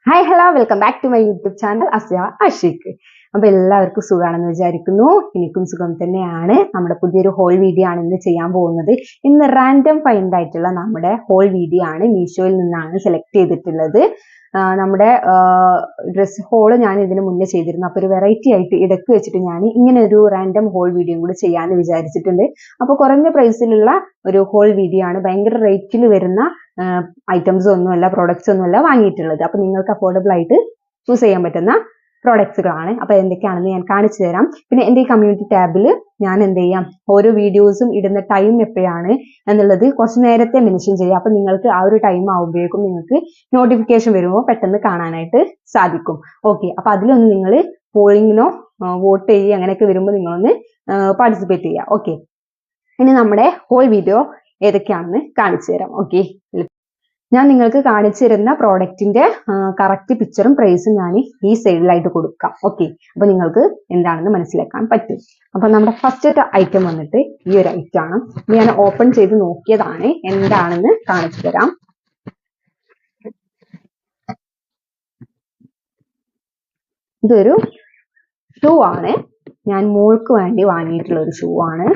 Hi hello welcome back to my YouTube channel Asya Ashik. അപ്പൊ എല്ലാവർക്കും സുഖമാണെന്ന് വിചാരിക്കുന്നു. എനിക്കും സുഖം തന്നെയാണ്. നമ്മുടെ പുതിയൊരു ഹോൾ വീഡിയോ ആണ് ഇന്ന് ചെയ്യാൻ പോകുന്നത്. ഇന്ന് റാൻഡം ഫൈൻഡ് ആയിട്ടുള്ള നമ്മുടെ ഹോൾ വീഡിയോ ആണ്. മീഷോയിൽ നിന്നാണ് സെലക്ട് ചെയ്തിട്ടുള്ളത്. നമ്മുടെ ഡ്രസ് ഹോള് ഞാൻ ഇതിന് മുന്നേ ചെയ്തിരുന്നു. അപ്പൊ ഒരു വെറൈറ്റി ആയിട്ട് ഇടയ്ക്ക് വെച്ചിട്ട് ഞാൻ ഇങ്ങനെ ഒരു റാൻഡം ഹോൾ വീഡിയോ കൂടി ചെയ്യാമെന്ന് വിചാരിച്ചിട്ടുണ്ട്. അപ്പൊ കുറഞ്ഞ പ്രൈസിലുള്ള ഒരു ഹോൾ വീഡിയോ ആണ്. ഭയങ്കര റേറ്റിൽ വരുന്ന ഐറ്റംസ് ഒന്നുമല്ല, പ്രോഡക്ട്സ് ഒന്നുമല്ല വാങ്ങിയിട്ടുള്ളത്. അപ്പൊ നിങ്ങൾക്ക് അഫോർഡബിൾ ആയിട്ട് ചൂസ് ചെയ്യാൻ പറ്റുന്ന പ്രോഡക്ട്സുകളാണ്. അപ്പൊ എന്തൊക്കെയാണെന്ന് ഞാൻ കാണിച്ചു തരാം. പിന്നെ എന്റെ ഈ കമ്മ്യൂണിറ്റി ടാബിൽ ഞാൻ എന്ത് ചെയ്യാം, ഓരോ വീഡിയോസും ഇടുന്ന ടൈം എപ്പോഴാണ് എന്നുള്ളത് കുറച്ച് നേരത്തെ മെൻഷൻ ചെയ്യാം. അപ്പൊ നിങ്ങൾക്ക് ആ ഒരു ടൈം ആവുമ്പോഴേക്കും നിങ്ങൾക്ക് നോട്ടിഫിക്കേഷൻ വരുമ്പോൾ പെട്ടെന്ന് കാണാനായിട്ട് സാധിക്കും. ഓക്കെ, അപ്പൊ അതിലൊന്ന് നിങ്ങൾ പോളിങ്ങിനോ വോട്ട് ചെയ്യുക അങ്ങനെയൊക്കെ വരുമ്പോൾ നിങ്ങളൊന്ന് പാർട്ടിസിപ്പേറ്റ് ചെയ്യുക. ഓക്കെ, ഇനി നമ്മുടെ ഹോൾ വീഡിയോ ഏതൊക്കെയാണെന്ന് കാണിച്ചു തരാം. ഓക്കെ, ഞാൻ നിങ്ങൾക്ക് കാണിച്ചു തരുന്ന പ്രോഡക്റ്റിന്റെ കറക്റ്റ് പിക്ചറും പ്രൈസും ഞാൻ ഈ സൈഡിലായിട്ട് കൊടുക്കാം. ഓക്കെ, അപ്പൊ നിങ്ങൾക്ക് എന്താണെന്ന് മനസ്സിലാക്കാൻ പറ്റും. അപ്പൊ നമ്മുടെ ഫസ്റ്റ് ഐറ്റം വന്നിട്ട് ഈ ഒരു ഐറ്റം ആണ്. ഞാൻ ഓപ്പൺ ചെയ്ത് നോക്കിയതാണ്, എന്താണെന്ന് കാണിച്ചു തരാം. ഇതൊരു ഷൂ ആണ്. ഞാൻ മോൾക്ക് വേണ്ടി വാങ്ങിയിട്ടുള്ള ഒരു ഷൂ ആണ്.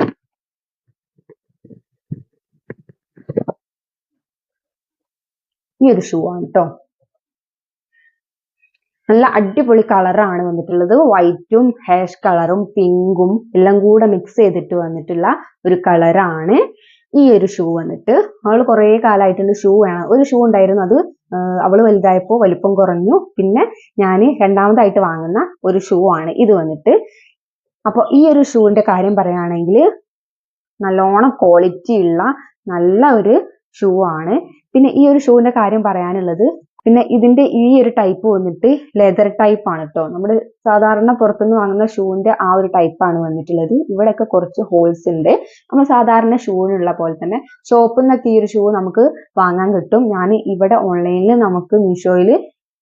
ഈ ഒരു ഷൂ ആണ് കേട്ടോ. നല്ല അടിപൊളി കളറാണ് വന്നിട്ടുള്ളത്. വൈറ്റും ഹാഷ് കളറും പിങ്കും എല്ലാം കൂടെ മിക്സ് ചെയ്തിട്ട് വന്നിട്ടുള്ള ഒരു കളറാണ് ഈ ഒരു ഷൂ വന്നിട്ട്. അവൾ കുറെ കാലമായിട്ടുണ്ട് ഷൂ വേണം. ഒരു ഷൂ ഉണ്ടായിരുന്നു, അത് അവള് വലുതായപ്പോ വലിപ്പം കുറഞ്ഞു. പിന്നെ ഞാൻ രണ്ടാമതായിട്ട് വാങ്ങുന്ന ഒരു ഷൂ ആണ് ഇത് വന്നിട്ട്. അപ്പൊ ഈ ഒരു ഷൂവിന്റെ കാര്യം പറയുകയാണെങ്കിൽ നല്ലോണം ക്വാളിറ്റി ഉള്ള നല്ല ഒരു ഷൂ ആണ്. പിന്നെ ഈ ഒരു ഷൂവിന്റെ കാര്യം പറയാനുള്ളത്, പിന്നെ ഇതിന്റെ ഈ ഒരു ടൈപ്പ് വന്നിട്ട് ലെതർ ടൈപ്പ് ആണ് കേട്ടോ. നമ്മുടെ സാധാരണ പുറത്തുനിന്ന് വാങ്ങുന്ന ഷൂവിന്റെ ആ ഒരു ടൈപ്പാണ് വന്നിട്ടുള്ളത്. ഇവിടെയൊക്കെ കുറച്ച് ഹോൾസ് ഉണ്ട്. നമ്മൾ സാധാരണ ഷൂവിനുള്ള പോലെ തന്നെ ഷോപ്പിൽ നിന്നൊക്കെ ഈ ഒരു ഷൂ നമുക്ക് വാങ്ങാൻ കിട്ടും. ഞാൻ ഇവിടെ ഓൺലൈനിൽ നമുക്ക് മീഷോയിൽ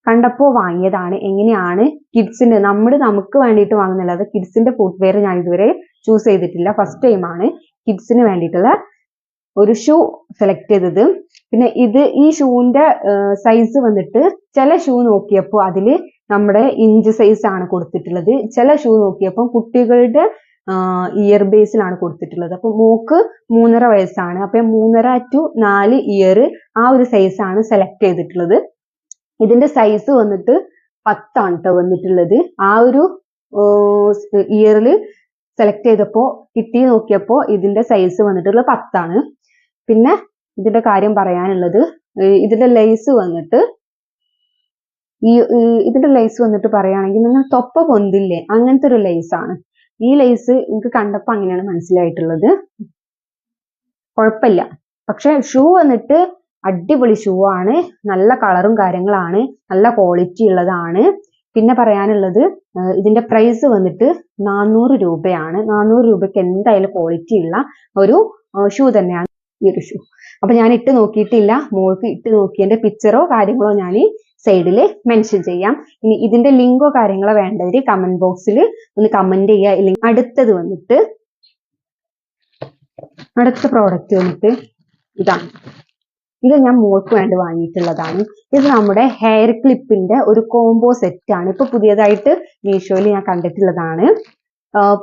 കണ്ടപ്പോൾ വാങ്ങിയതാണ്. എങ്ങനെയാണ് കിഡ്സിന്റെ നമുക്ക് വേണ്ടിയിട്ട് വാങ്ങുന്നില്ല, അത് കിഡ്സിന്റെ ഫുട്വെയർ ഞാൻ ഇതുവരെ ചൂസ് ചെയ്തിട്ടില്ല. ഫസ്റ്റ് ടൈമാണ് കിഡ്സിന് വേണ്ടിയിട്ടുള്ള ഒരു ഷൂ സെലക്ട് ചെയ്തത്. പിന്നെ ഈ ഷൂവിന്റെ സൈസ് വന്നിട്ട് ചില ഷൂ നോക്കിയപ്പോൾ അതില് നമ്മുടെ ഇഞ്ച് സൈസ് ആണ് കൊടുത്തിട്ടുള്ളത്. ചില ഷൂ നോക്കിയപ്പോൾ കുട്ടികളുടെ ഇയർ ബേസിലാണ് കൊടുത്തിട്ടുള്ളത്. അപ്പൊ മോക്ക് 3.5 വയസ്സാണ്. അപ്പൊ 3.5 to 4 ഇയർ ആ ഒരു സൈസ് ആണ് സെലക്ട് ചെയ്തിട്ടുള്ളത്. ഇതിന്റെ സൈസ് വന്നിട്ട് 10 ആണ് കേട്ടോ വന്നിട്ടുള്ളത്. ആ ഒരു ഇയറിൽ സെലക്ട് ചെയ്തപ്പോ നോക്കിയപ്പോ ഇതിന്റെ സൈസ് വന്നിട്ടുള്ളത് 10 ആണ്. പിന്നെ ഇതിന്റെ കാര്യം പറയാനുള്ളത്, ഇതിന്റെ ലേസ് വന്നിട്ട് ഇതിന്റെ ലേസ് വന്നിട്ട് പറയുകയാണെങ്കിൽ നിങ്ങൾ തൊപ്പ പൊന്തില്ലേ അങ്ങനത്തെ ഒരു ലേസ് ആണ്. ഈ ലേസ് എനിക്ക് കണ്ടപ്പോ അങ്ങനെയാണ് മനസ്സിലായിട്ടുള്ളത്. കുഴപ്പമില്ല. പക്ഷെ ഷൂ വന്നിട്ട് അടിപൊളി ഷൂ ആണ്. നല്ല കളറും കാര്യങ്ങളാണ്, നല്ല ക്വാളിറ്റി ഉള്ളതാണ്. പിന്നെ പറയാനുള്ളത്, ഇതിന്റെ പ്രൈസ് വന്നിട്ട് 400 രൂപയാണ്. 400 രൂപയ്ക്ക് എന്തായാലും ക്വാളിറ്റി ഉള്ള ഒരു ഷൂ തന്നെയാണ് ഈ ഒരു ഷൂ. അപ്പൊ ഞാൻ ഇട്ട് നോക്കിയിട്ടില്ല. മോൾക്ക് ഇട്ട് നോക്കിയതിന്റെ പിക്ചറോ കാര്യങ്ങളോ ഞാൻ സൈഡിൽ മെൻഷൻ ചെയ്യാം. ഇനി ഇതിന്റെ ലിങ്കോ കാര്യങ്ങളോ വേണ്ടവര് കമന്റ് ബോക്സിൽ ഒന്ന് കമന്റ് ചെയ്യുക. ഇല്ലെങ്കിൽ അടുത്ത പ്രോഡക്റ്റ് വന്നിട്ട് ഇതാണ്. ഇത് ഞാൻ മോൾക്ക് വേണ്ടി വാങ്ങിയിട്ടുള്ളതാണ്. ഇത് നമ്മുടെ ഹെയർ ക്ലിപ്പിന്റെ ഒരു കോംബോ സെറ്റ് ആണ്. ഇപ്പൊ പുതിയതായിട്ട് മീഷോയിൽ ഞാൻ കണ്ടിട്ടുള്ളതാണ്.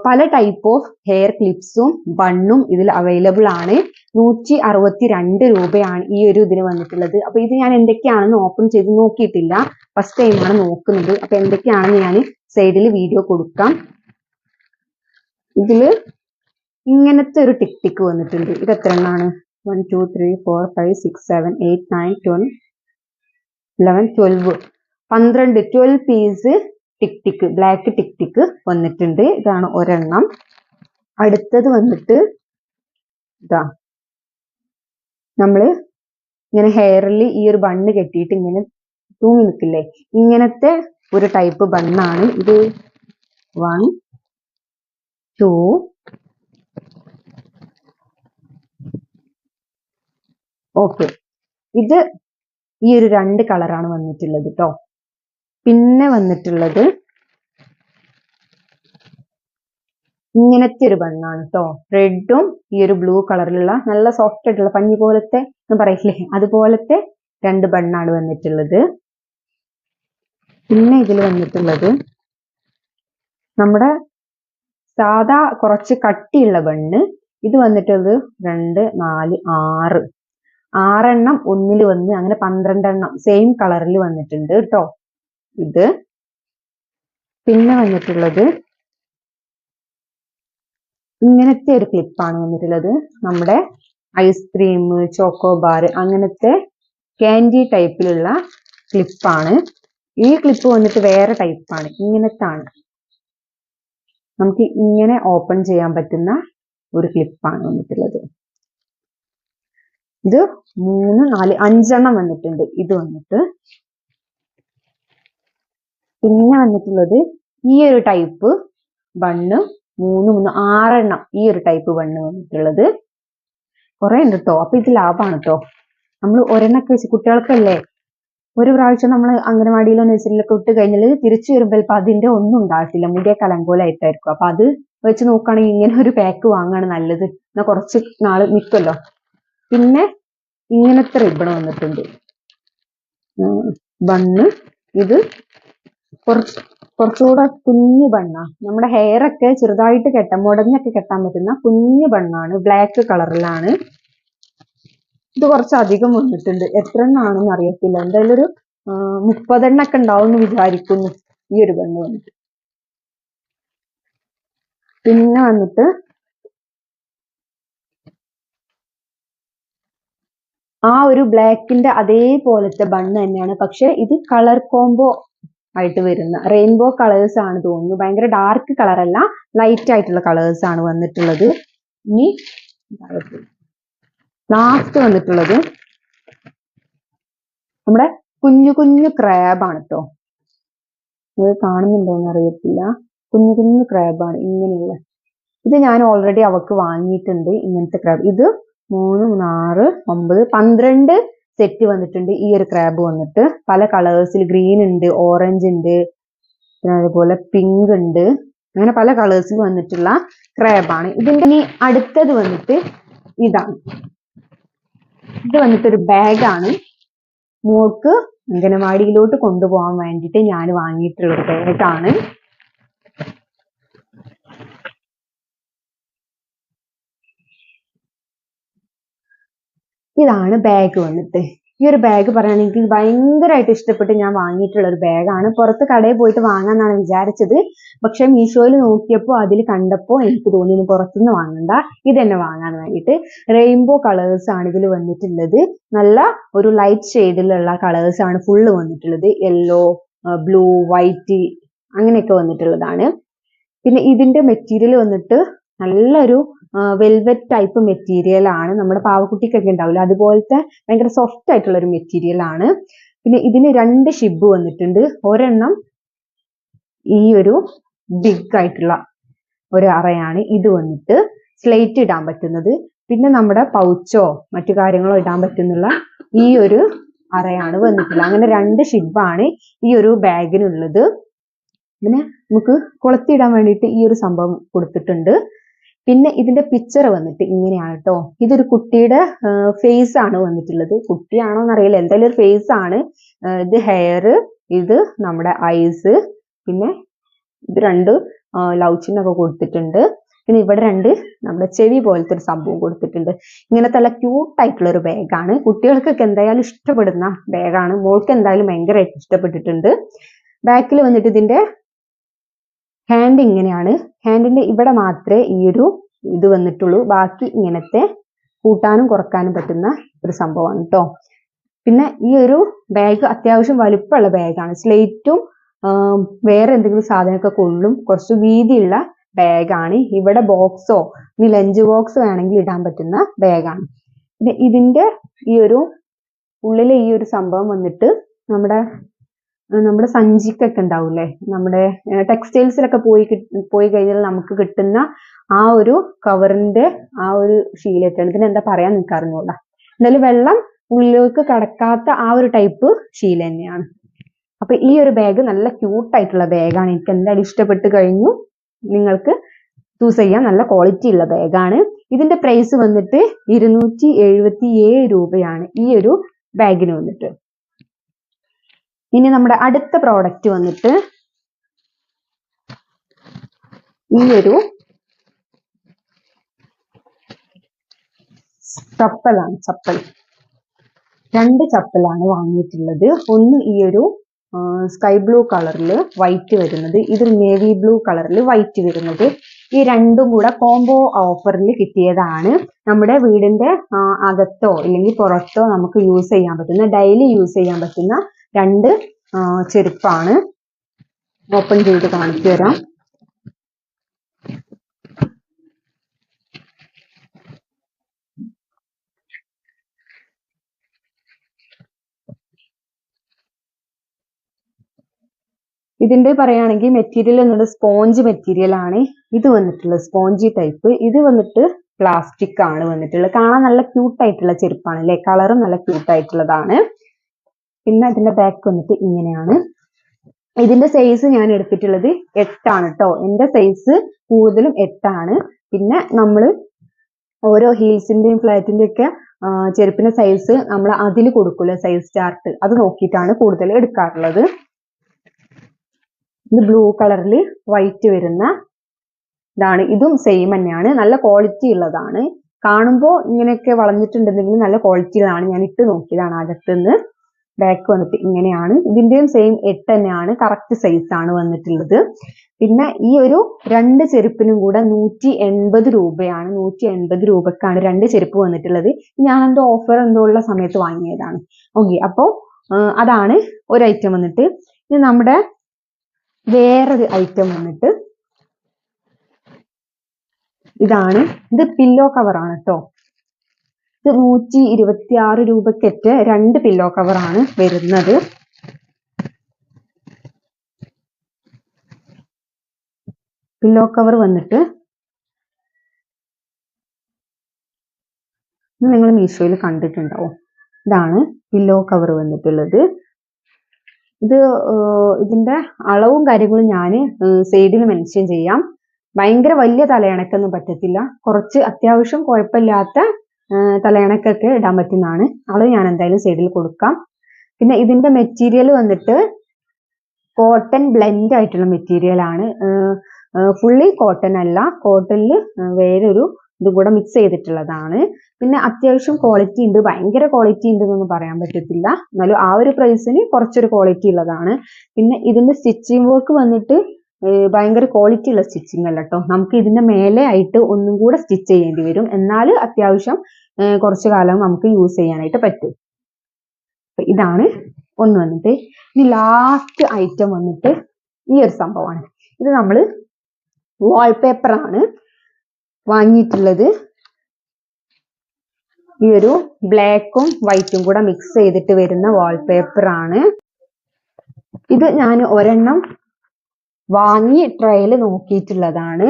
പല ടൈപ്പ് ഓഫ് ഹെയർ ക്ലിപ്സും ബണ്ണും ഇതിൽ അവൈലബിൾ ആണ്. 162 രൂപയാണ് ഈ ഒരു ഇതിന് വന്നിട്ടുള്ളത്. അപ്പൊ ഇത് ഞാൻ എന്തൊക്കെയാണെന്ന് ഓപ്പൺ ചെയ്ത് നോക്കിയിട്ടില്ല, ഫസ്റ്റ് ടൈമാണ് നോക്കുന്നത്. അപ്പൊ എന്തൊക്കെയാണെന്ന് ഞാൻ സൈഡിൽ വീഡിയോ കൊടുക്കാം. ഇതില് ഇങ്ങനത്തെ ഒരു ടിക് വന്നിട്ടുണ്ട്. ഇത് എത്ര എണ്ണമാണ്? 1 2 3 4 5 6 7 8 9 10 11 12 12 പീസ് ടിക് ബ്ലാക്ക് ടിക് വന്നിട്ടുണ്ട്. ഇതാണ് ഒരെണ്ണം. അടുത്തത് വന്നിട്ട് ഇതാ, നമ്മള് ഇങ്ങനെ ഹെയറിൽ ഈ ഒരു ബണ്ണ് കെട്ടിയിട്ട് ഇങ്ങനെ തൂങ്ങി നിൽക്കില്ലേ, ഇങ്ങനത്തെ ഒരു ടൈപ്പ് ബണ്ണാണ് ഇത്. 1 2 ഓക്കെ, ഇത് ഈ ഒരു 2 കളറാണ് വന്നിട്ടുള്ളത് കേട്ടോ. പിന്നെ വന്നിട്ടുള്ളത് ഇങ്ങനത്തെ ഒരു ബണ്ണാണ് കേട്ടോ. റെഡും ഈ ഒരു ബ്ലൂ കളറിലുള്ള നല്ല സോഫ്റ്റ് ആയിട്ടുള്ള പഞ്ഞി പോലത്തെ എന്ന് പറയില്ലേ, അതുപോലത്തെ 2 ബണ്ണാണ് വന്നിട്ടുള്ളത്. പിന്നെ ഇതിൽ വന്നിട്ടുള്ളത് നമ്മുടെ സാധാ കുറച്ച് കട്ടിയുള്ള ബണ്ണ്. ഇത് വന്നിട്ടത് 2, 4, 6 6 ഒന്നിൽ വന്ന് അങ്ങനെ 12 സെയിം കളറിൽ വന്നിട്ടുണ്ട് കേട്ടോ ഇത്. പിന്നെ വന്നിട്ടുള്ളത് ഇങ്ങനത്തെ ഒരു ക്ലിപ്പാണ് വന്നിട്ടുള്ളത്. നമ്മുടെ ഐസ്ക്രീം, ചോക്കോബാർ അങ്ങനത്തെ ക്യാൻഡി ടൈപ്പിലുള്ള ക്ലിപ്പാണ്. ഈ ക്ലിപ്പ് വന്നിട്ട് വേറെ ടൈപ്പാണ്, ഇങ്ങനത്താണ്. നമുക്ക് ഇങ്ങനെ ഓപ്പൺ ചെയ്യാൻ പറ്റുന്ന ഒരു ക്ലിപ്പാണ് വന്നിട്ടുള്ളത്. ഇത് 3, 4, 5 വന്നിട്ടുണ്ട് ഇത് വന്നിട്ട്. പിന്നെ വന്നിട്ടുള്ളത് ഈ ഒരു ടൈപ്പ് ബണ്ണ് 3, 3, 6 ഈ ഒരു ടൈപ്പ് ബണ്ണ് വന്നിട്ടുള്ളത്. കുറെ ഉണ്ട് കേട്ടോ. അപ്പൊ ഇത് ലാഭമാണ് കേട്ടോ. നമ്മൾ ഒരെണ്ണൊക്കെ വെച്ച് കുട്ടികൾക്കല്ലേ ഒരു പ്രാവശ്യം നമ്മൾ അംഗനവാടിയിലോ നഴ്സറിയിലൊക്കെ ഇട്ട് കഴിഞ്ഞാൽ തിരിച്ചു വരുമ്പോൾ ചിലപ്പോൾ അതിന്റെ ഒന്നും ഉണ്ടാകത്തില്ല, മുടിയൊക്കെ അലങ്കോലമായിട്ടായിരിക്കും. അപ്പൊ അത് വെച്ച് നോക്കുകയാണെങ്കിൽ ഇങ്ങനെ ഒരു പാക്ക് വാങ്ങാണ് നല്ലത്, എന്നാൽ കുറച്ച് നാള് നിൽക്കുമല്ലോ. പിന്നെ ഇങ്ങനത്തെ റിബൺ വന്നിട്ടുണ്ട് ബണ്ണ്. ഇത് കുറച്ചുകൂടെ കുഞ്ഞു ബണ്ണാ. നമ്മുടെ ഹെയർ ഒക്കെ ചെറുതായിട്ട് കെട്ടാൻ, മുടഞ്ഞൊക്കെ കെട്ടാൻ പറ്റുന്ന കുഞ്ഞു ബണ്ണാണ്, ബ്ലാക്ക് കളറിലാണ്. ഇത് കുറച്ചധികം വന്നിട്ടുണ്ട്, എത്ര എണ്ണാണെന്ന് അറിയത്തില്ല. എന്തായാലും ഒരു 30 ഒക്കെ ഉണ്ടാവും എന്ന് വിചാരിക്കുന്നു ഈ ഒരു ബണ്ണ് വന്നിട്ട്. പിന്നെ വന്നിട്ട് ആ ഒരു ബ്ലാക്കിന്റെ അതേപോലത്തെ ബണ്ണ് തന്നെയാണ്, പക്ഷെ ഇത് കളർ കോംബോ ആയിട്ട് വരുന്ന റെയിൻബോ കളേഴ്സ് ആണ് തോന്നുന്നു. ഭയങ്കര ഡാർക്ക് കളർ അല്ല, ലൈറ്റ് ആയിട്ടുള്ള കളേഴ്സ് ആണ് വന്നിട്ടുള്ളത്. ഇനി ലാസ്റ്റ് വന്നിട്ടുള്ളത് നമ്മുടെ കുഞ്ഞു കുഞ്ഞു ക്രാബാണ് കേട്ടോ. ഇത് കാണുന്നുണ്ടോന്ന് അറിയത്തില്ല, കുഞ്ഞു കുഞ്ഞു ക്രാബാണ് ഇങ്ങനെയുള്ള. ഇത് ഞാൻ ഓൾറെഡി അവക്ക് വാങ്ങിയിട്ടുണ്ട് ഇങ്ങനത്തെ ക്രാബ്. ഇത് 3, 6, 9, 12 സെറ്റ് വന്നിട്ടുണ്ട്. ഈ ഒരു ക്രാബ് വന്നിട്ട് പല കളേഴ്സിൽ, ഗ്രീൻ ഉണ്ട്, ഓറഞ്ച് ഉണ്ട്, പിന്നെ അതുപോലെ പിങ്ക് ഉണ്ട്, അങ്ങനെ പല കളേഴ്സിൽ വന്നിട്ടുള്ള ക്രാബാണ്. ഇതിന്റെ ഇനി അടുത്തത് വന്നിട്ട് ഇതാണ്. ഇത് വന്നിട്ടൊരു ബാഗാണ്, മോൾക്ക് അംഗനവാടിയിലോട്ട് കൊണ്ടുപോകാൻ വേണ്ടിയിട്ട് ഞാൻ വാങ്ങിയിട്ടുള്ള ഒരു ബാഗാണ്. ഇതാണ് ബാഗ് വന്നിട്ട്. ഈ ഒരു ബാഗ് പറയുകയാണെങ്കിൽ എനിക്ക് ഭയങ്കരമായിട്ട് ഇഷ്ടപ്പെട്ട് ഞാൻ വാങ്ങിയിട്ടുള്ള ഒരു ബാഗാണ്. പുറത്ത് കടയിൽ പോയിട്ട് വാങ്ങാന്നാണ് വിചാരിച്ചത്, പക്ഷെ മീഷോയിൽ നോക്കിയപ്പോൾ അതിൽ കണ്ടപ്പോൾ എനിക്ക് തോന്നി ഇനി പുറത്തുനിന്ന് വാങ്ങണ്ട, ഇത് തന്നെ വാങ്ങാൻ വേണ്ടിയിട്ട്. റെയിൻബോ കളേഴ്സ് ആണ് ഇതിൽ വന്നിട്ടുള്ളത്. നല്ല ഒരു ലൈറ്റ് ഷെയ്ഡിലുള്ള കളേഴ്സ് ആണ് ഫുള്ള് വന്നിട്ടുള്ളത്. യെല്ലോ, ബ്ലൂ, വൈറ്റ് അങ്ങനെയൊക്കെ വന്നിട്ടുള്ളതാണ്. പിന്നെ ഇതിന്റെ മെറ്റീരിയൽ വന്നിട്ട് നല്ലൊരു വെൽവെറ്റ് ടൈപ്പ് മെറ്റീരിയൽ ആണ്. നമ്മുടെ പാവക്കുട്ടിക്കൊക്കെ ഉണ്ടാവില്ല അതുപോലത്തെ ഭയങ്കര സോഫ്റ്റ് ആയിട്ടുള്ള ഒരു മെറ്റീരിയൽ ആണ്. പിന്നെ ഇതിന് 2 ഷിബ് വന്നിട്ടുണ്ട്. ഒരെണ്ണം ഈ ഒരു ബിഗ് ആയിട്ടുള്ള ഒരു അറയാണ്. ഇത് വന്നിട്ട് സ്ലേറ്റ് ഇടാൻ പറ്റുന്നത്. പിന്നെ നമ്മുടെ പൗച്ചോ മറ്റു കാര്യങ്ങളോ ഇടാൻ പറ്റുന്നുള്ള ഈ ഒരു അറയാണ് വന്നിട്ടുള്ളത്. അങ്ങനെ 2 ഷിബാണ് ഈ ഒരു ബാഗിനുള്ളത്. പിന്നെ നമുക്ക് കൊളുത്തിയിടാൻ വേണ്ടിയിട്ട് ഈ ഒരു സംഭവം കൊടുത്തിട്ടുണ്ട്. പിന്നെ ഇതിന്റെ പിക്ചർ വന്നിട്ട് ഇങ്ങനെയാണ് കേട്ടോ. ഇതൊരു കുട്ടിയുടെ ഫേസ് ആണ് വന്നിട്ടുള്ളത്. കുട്ടിയാണോ എന്നറിയില്ല, എന്തായാലും ഒരു ഫേസ് ആണ്. ഇത് ഹെയർ, ഇത് നമ്മുടെ ഐസ്, പിന്നെ ഇത് 2 ലവ് ചിഹ്നമൊക്കെ കൊടുത്തിട്ടുണ്ട്. പിന്നെ ഇവിടെ 2 നമ്മുടെ ചെവി പോലത്തെ ഒരു സംഭവം കൊടുത്തിട്ടുണ്ട്. ഇങ്ങനത്തെ നല്ല ക്യൂട്ടായിട്ടുള്ള ഒരു ബാഗാണ്. കുട്ടികൾക്കൊക്കെ എന്തായാലും ഇഷ്ടപ്പെടുന്ന ബാഗാണ്. മോൾക്ക് എന്തായാലും ഭയങ്കരമായിട്ട് ഇഷ്ടപ്പെട്ടിട്ടുണ്ട്. ബാക്കിൽ വന്നിട്ട് ഇതിന്റെ ഹാൻഡ് ഇങ്ങനെയാണ്. ഹാൻഡിന്റെ ഇവിടെ മാത്രമേ ഈ ഒരു ഇത് വന്നിട്ടുള്ളൂ, ബാക്കി ഇങ്ങനത്തെ കൂട്ടാനും കുറക്കാനും പറ്റുന്ന ഒരു സംഭവമാണ് കേട്ടോ. പിന്നെ ഈ ഒരു ബാഗ് അത്യാവശ്യം വലുപ്പമുള്ള ബാഗാണ്. സ്ലേറ്റും വേറെ എന്തെങ്കിലും സാധനമൊക്കെ കൊള്ളും, കുറച്ച് വീതിയുള്ള ബാഗാണ്. ഇവിടെ ബോക്സോ ഇനി ലഞ്ച് ബോക്സ് വേണമെങ്കിൽ ഇടാൻ പറ്റുന്ന ബാഗാണ്. പിന്നെ ഇതിന്റെ ഈ ഒരു ഉള്ളിലെ ഈ ഒരു സംഭവം വന്നിട്ട് നമ്മുടെ സഞ്ചിക്കൊക്കെ ഉണ്ടാവൂലേ, നമ്മുടെ ടെക്സ്റ്റൈൽസിലൊക്കെ പോയി കഴിഞ്ഞാൽ നമുക്ക് കിട്ടുന്ന ആ ഒരു കവറിന്റെ ആ ഒരു ഷീലൊക്കെയാണ്. ഇതിന് എന്താ പറയാൻ എനിക്ക് അറിഞ്ഞൂടാ. എന്തായാലും വെള്ളം ഉള്ളിലേക്ക് കടക്കാത്ത ആ ഒരു ടൈപ്പ് ഷീല തന്നെയാണ്. അപ്പൊ ഈ ഒരു ബാഗ് നല്ല ക്യൂട്ടായിട്ടുള്ള ബാഗാണ്. എനിക്ക് എന്തായാലും ഇഷ്ടപ്പെട്ട് കഴിഞ്ഞു. നിങ്ങൾക്ക് ചൂസ് ചെയ്യാൻ നല്ല ക്വാളിറ്റി ഉള്ള ബാഗാണ്. ഇതിന്റെ പ്രൈസ് വന്നിട്ട് 277 രൂപയാണ് ഈ ഒരു ബാഗിന് വന്നിട്ട്. ഇനി നമ്മുടെ അടുത്ത പ്രോഡക്റ്റ് വന്നിട്ട് ഈ ഒരു ചപ്പലാണ്. രണ്ട് ചപ്പലാണ് വാങ്ങിയിട്ടുള്ളത്. ഒന്ന് ഈ ഒരു സ്കൈ ബ്ലൂ കളറിൽ വൈറ്റ് വരുന്നത്, ഇതൊരു നേവി ബ്ലൂ കളറിൽ വൈറ്റ് വരുന്നത്. ഈ രണ്ടും കൂടെ കോംബോ ഓഫറിൽ കിട്ടിയതാണ്. നമ്മുടെ വീടിന്റെ അകത്തോ അല്ലെങ്കിൽ പുറത്തോ നമുക്ക് യൂസ് ചെയ്യാൻ പറ്റുന്ന, ഡെയിലി യൂസ് ചെയ്യാൻ പറ്റുന്ന രണ്ട് ചെരുപ്പാണ്. ഓപ്പൺ ചെയ്ത് കാണിച്ചു തരാം. ഇതിന്റെ പറയുകയാണെങ്കിൽ മെറ്റീരിയൽ എന്നത് സ്പോഞ്ച് മെറ്റീരിയൽ ആണ്. ഇത് വന്നിട്ടുള്ളത് സ്പോഞ്ചി ടൈപ്പ്. ഇത് വന്നിട്ട് പ്ലാസ്റ്റിക് ആണ് വന്നിട്ടുള്ളത്. കാണാൻ നല്ല ക്യൂട്ട് ആയിട്ടുള്ള ചെരുപ്പാണ് അല്ലെ, കളറും നല്ല ക്യൂട്ട് ആയിട്ടുള്ളതാണ്. പിന്നെ ഇതിന്റെ ബാക്ക് വന്നിട്ട് ഇങ്ങനെയാണ്. ഇതിന്റെ സൈസ് ഞാൻ എടുത്തിട്ടുള്ളത് 8 ആണ് കേട്ടോ. എന്റെ സൈസ് കൂടുതലും 8 ആണ്. പിന്നെ നമ്മൾ ഓരോ ഹീൽസിന്റെയും ഫ്ലാറ്റിന്റെയും ഒക്കെ ചെരുപ്പിന്റെ സൈസ് നമ്മൾ അതിൽ കൊടുക്കൂല, സൈസ് ചാർട്ട്, അത് നോക്കിയിട്ടാണ് കൂടുതൽ എടുക്കാറുള്ളത്. ഇത് ബ്ലൂ കളറിൽ വൈറ്റ് വരുന്ന ഇതാണ്. ഇതും സെയിം തന്നെയാണ്, നല്ല ക്വാളിറ്റി ഉള്ളതാണ്. കാണുമ്പോൾ ഇങ്ങനെയൊക്കെ വളഞ്ഞിട്ടുണ്ടെങ്കിൽ നല്ല ക്വാളിറ്റി ഉള്ളതാണ്. ഞാൻ ഇട്ട് നോക്കിയതാണ് അകത്തുനിന്ന്. ബാക്ക് വന്നിട്ട് ഇങ്ങനെയാണ്. ഇതിന്റെയും സെയിം 8 തന്നെയാണ്, കറക്റ്റ് സൈസ് ആണ് വന്നിട്ടുള്ളത്. പിന്നെ ഈ ഒരു രണ്ട് ചെരുപ്പിനും കൂടെ 180 രൂപയാണ്. 180 രൂപക്കാണ് രണ്ട് ചെരുപ്പ് വന്നിട്ടുള്ളത്. ഞാൻ എന്റെ ഓഫർ എന്തോ ഉള്ള സമയത്ത് വാങ്ങിയതാണ്. ഓക്കെ, അപ്പോൾ അതാണ് ഒരു ഐറ്റം വന്നിട്ട്. ഇനി നമ്മുടെ വേറൊരു ഐറ്റം വന്നിട്ട് ഇതാണ്. ഇത് പില്ലോ കവർ ആണ് കേട്ടോ. ഇത് 126 രൂപയ്ക്കൊക്കെ രണ്ട് പില്ലോ കവർ ആണ് വരുന്നത്. പില്ലോ കവർ വന്നിട്ട് നിങ്ങൾ മീഷോയിൽ കണ്ടിട്ടുണ്ടാവും. ഇതാണ് പില്ലോ കവർ വന്നിട്ടുള്ളത്. ഇതിന്റെ അളവും കാര്യങ്ങളും ഞാൻ സൈഡിൽ മെൻഷൻ ചെയ്യാം. ഭയങ്കര വലിയ തലയണക്കൊന്നും പറ്റത്തില്ല, കുറച്ച് അത്യാവശ്യം കുഴപ്പമില്ലാത്ത തലയണക്കൊക്കെ ഇടാൻ പറ്റുന്നതാണ്. അളവ് ഞാൻ എന്തായാലും സൈഡിൽ കൊടുക്കാം. പിന്നെ ഇതിന്റെ മെറ്റീരിയൽ വന്നിട്ട് കോട്ടൺ ബ്ലെൻഡ് ആയിട്ടുള്ള മെറ്റീരിയൽ ആണ്. ഫുള്ളി കോട്ടൺ അല്ല, കോട്ടണിൽ വേറൊരു ഇതും കൂടെ മിക്സ് ചെയ്തിട്ടുള്ളതാണ്. പിന്നെ അത്യാവശ്യം ക്വാളിറ്റി ഉണ്ട്, ഭയങ്കര ക്വാളിറ്റി ഉണ്ട് എന്നൊന്നും പറയാൻ പറ്റത്തില്ല, എന്നാലും ആ ഒരു പ്രൈസിന് കുറച്ചൊരു ക്വാളിറ്റി ഉള്ളതാണ്. പിന്നെ ഇതിന്റെ സ്റ്റിച്ചിങ് വർക്ക് വന്നിട്ട് ഭയങ്കര ക്വാളിറ്റി ഉള്ള സ്റ്റിച്ചിങ് അല്ല കേട്ടോ. നമുക്ക് ഇതിന്റെ മേലെ ആയിട്ട് ഒന്നും കൂടെ സ്റ്റിച്ച് ചെയ്യേണ്ടി വരും, എന്നാൽ അത്യാവശ്യം കുറച്ചു കാലം നമുക്ക് യൂസ് ചെയ്യാനായിട്ട് പറ്റും. ഇതാണ് ഒന്ന് വന്നിട്ട്. ഇനി ലാസ്റ്റ് ഐറ്റം വന്നിട്ട് ഈ ഒരു സംഭവമാണ്. ഇത് നമ്മൾ വാൾപേപ്പർ ആണ് വാങ്ങിയിട്ടുള്ളത്. ഈ ഒരു ബ്ലാക്കും വൈറ്റും കൂടെ മിക്സ് ചെയ്തിട്ട് വരുന്ന വാൾപേപ്പർ ആണ്. ഇത് ഞാൻ ഒരെണ്ണം വാങ്ങി ട്രയൽ നോക്കിയിട്ടുള്ളതാണ്.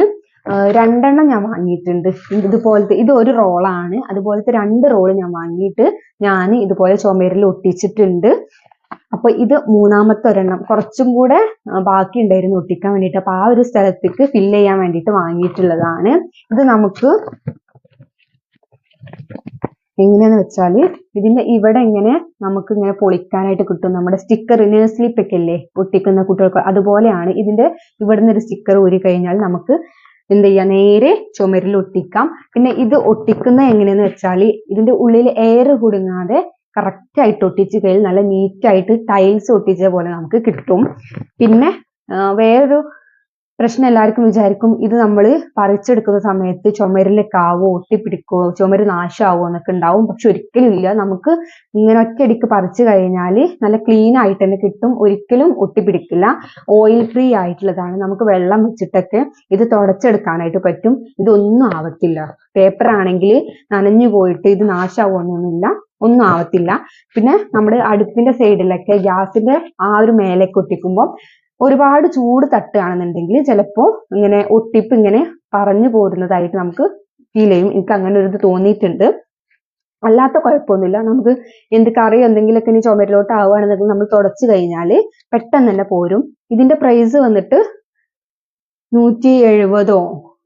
രണ്ടെണ്ണം ഞാൻ വാങ്ങിയിട്ടുണ്ട്. ഇതുപോലത്തെ, ഇത് ഒരു റോളാണ്, അതുപോലത്തെ 2 റോള് ഞാൻ വാങ്ങിയിട്ട് ഞാൻ ഇതുപോലെ ചുമരിൽ ഒട്ടിച്ചിട്ടുണ്ട്. അപ്പൊ ഇത് മൂന്നാമത്തെ ഒരെണ്ണം, കുറച്ചും കൂടെ ബാക്കി ഉണ്ടായിരുന്നു ഒട്ടിക്കാൻ വേണ്ടിയിട്ട്. അപ്പൊ ആ ഒരു സ്ഥലത്തേക്ക് ഫില്ല് ചെയ്യാൻ വേണ്ടിയിട്ട് വാങ്ങിയിട്ടുള്ളതാണ്. ഇത് നമുക്ക് എങ്ങനെയാന്ന് വെച്ചാല് ഇതിന്റെ ഇവിടെ ഇങ്ങനെ നമുക്ക് ഇങ്ങനെ പൊളിക്കാനായിട്ട് കിട്ടും. നമ്മുടെ സ്റ്റിക്കർ നേഴ്സ് സ്ലിപ്പ് ഒക്കെ ഇല്ലേ ഒട്ടിക്കുന്ന കുട്ടികൾക്ക്, അതുപോലെയാണ്. ഇതിന്റെ ഇവിടുന്ന് ഒരു സ്റ്റിക്കർ ഊരി കഴിഞ്ഞാൽ നമുക്ക് എന്ത് ചെയ്യാം, നേരെ ചുമരിൽ ഒട്ടിക്കാം. പിന്നെ ഇത് ഒട്ടിക്കുന്ന എങ്ങനെയാന്ന് വെച്ചാൽ ഇതിന്റെ ഉള്ളിൽ എയർ കുടുങ്ങാതെ കറക്റ്റ് ആയിട്ട് ഒട്ടിച്ച് കഴിഞ്ഞാൽ നല്ല നീറ്റായിട്ട് ടൈൽസ് ഒട്ടിച്ച പോലെ നമുക്ക് കിട്ടും. പിന്നെ വേറൊരു പ്രശ്നം എല്ലാവർക്കും വിചാരിക്കും, ഇത് നമ്മൾ പറിച്ചെടുക്കുന്ന സമയത്ത് ചുമരിലേക്കാവോ, ഒട്ടിപ്പിടിക്കുവോ, ചുമര് നാശമാവോ എന്നൊക്കെ ഉണ്ടാവും. പക്ഷെ ഒരിക്കലും ഇല്ല. നമുക്ക് ഇങ്ങനെ ഒറ്റയടിക്ക് പറിച്ചു കഴിഞ്ഞാൽ നല്ല ക്ലീൻ ആയിട്ട് തന്നെ കിട്ടും, ഒരിക്കലും ഒട്ടിപ്പിടിക്കില്ല. ഓയിൽ ഫ്രീ ആയിട്ടുള്ളതാണ്. നമുക്ക് വെള്ളം വെച്ചിട്ടൊക്കെ ഇത് തുടച്ചെടുക്കാനായിട്ട് പറ്റും. ഇതൊന്നും ആവത്തില്ല. പേപ്പർ ആണെങ്കിൽ നനഞ്ഞു പോയിട്ട് ഇത് നാശമാവൊന്നുമില്ല, ഒന്നും ആവത്തില്ല. പിന്നെ നമ്മുടെ അടുപ്പിന്റെ സൈഡിലൊക്കെ ഗ്യാസിന്റെ ആ ഒരു മേലേക്ക് ഒട്ടിക്കുമ്പോൾ ഒരുപാട് ചൂട് തട്ടുകയാണെന്നുണ്ടെങ്കിൽ ചിലപ്പോൾ ഇങ്ങനെ ഒട്ടിപ്പ് ഇങ്ങനെ പറഞ്ഞു പോരുന്നതായിട്ട് നമുക്ക് ഫീൽ ചെയ്യും. എനിക്ക് അങ്ങനെ ഒരു ഇത് തോന്നിയിട്ടുണ്ട്. അല്ലാത്ത കുഴപ്പമൊന്നുമില്ല. നമുക്ക് എന്ത് കറി എന്തെങ്കിലുമൊക്കെ ഇനി ചുമരിലോട്ട് ആവുകയാണെന്നുണ്ടെങ്കിൽ നമ്മൾ തുടച്ചു കഴിഞ്ഞാൽ പെട്ടെന്ന് തന്നെ പോരും. ഇതിന്റെ പ്രൈസ് വന്നിട്ട് 170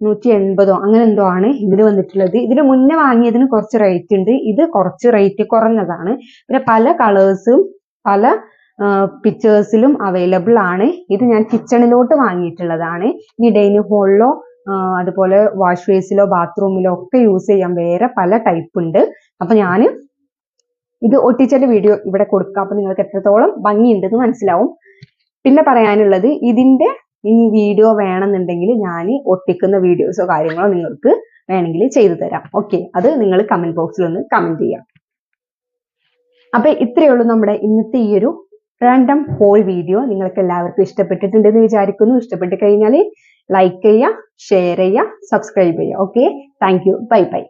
180 അങ്ങനെ എന്തോ ആണ് ഇതിന് വന്നിട്ടുള്ളത്. ഇതിന് മുന്നേ വാങ്ങിയതിന് കുറച്ച് റേറ്റ് ഉണ്ട്, ഇത് കുറച്ച് റേറ്റ് കുറഞ്ഞതാണ്. പിന്നെ പല കളേഴ്സും പല പിക്ചേഴ്സിലും അവൈലബിൾ ആണ്. ഇത് ഞാൻ കിച്ചണിലോട്ട് വാങ്ങിയിട്ടുള്ളതാണ്. ഇനി ഡൈനിങ് ഹാളിലോ അതുപോലെ വാഷ് ബേസിലോ ബാത്റൂമിലോ ഒക്കെ യൂസ് ചെയ്യാൻ വേറെ പല ടൈപ്പ് ഉണ്ട്. അപ്പൊ ഞാൻ ഇത് ഒട്ടിച്ചതിന്റെ വീഡിയോ ഇവിടെ കൊടുക്കാം. അപ്പൊ നിങ്ങൾക്ക് എത്രത്തോളം ഭംഗിയുണ്ടെന്ന് മനസ്സിലാവും. പിന്നെ പറയാനുള്ളത്, ഇതിന്റെ ഇനി വീഡിയോ വേണമെന്നുണ്ടെങ്കിൽ ഞാൻ ഒട്ടിക്കുന്ന വീഡിയോസോ കാര്യങ്ങളോ നിങ്ങൾക്ക് വേണമെങ്കിൽ ചെയ്തു തരാം. ഓക്കെ, അത് നിങ്ങൾ കമന്റ് ബോക്സിൽ ഒന്ന് കമന്റ് ചെയ്യാം. അപ്പൊ ഇത്രയേ ഉള്ളൂ നമ്മുടെ ഇന്നത്തെ ഈ ഒരു റാൻഡം ഹോൾ വീഡിയോ. നിങ്ങൾക്ക് എല്ലാവർക്കും ഇഷ്ടപ്പെട്ടിട്ടുണ്ടെന്ന് വിചാരിക്കുന്നു. ഇഷ്ടപ്പെട്ട് കഴിഞ്ഞാൽ ലൈക്ക് ചെയ്യുക, ഷെയർ ചെയ്യുക, സബ്സ്ക്രൈബ് ചെയ്യുക. Okay, thank you, bye bye.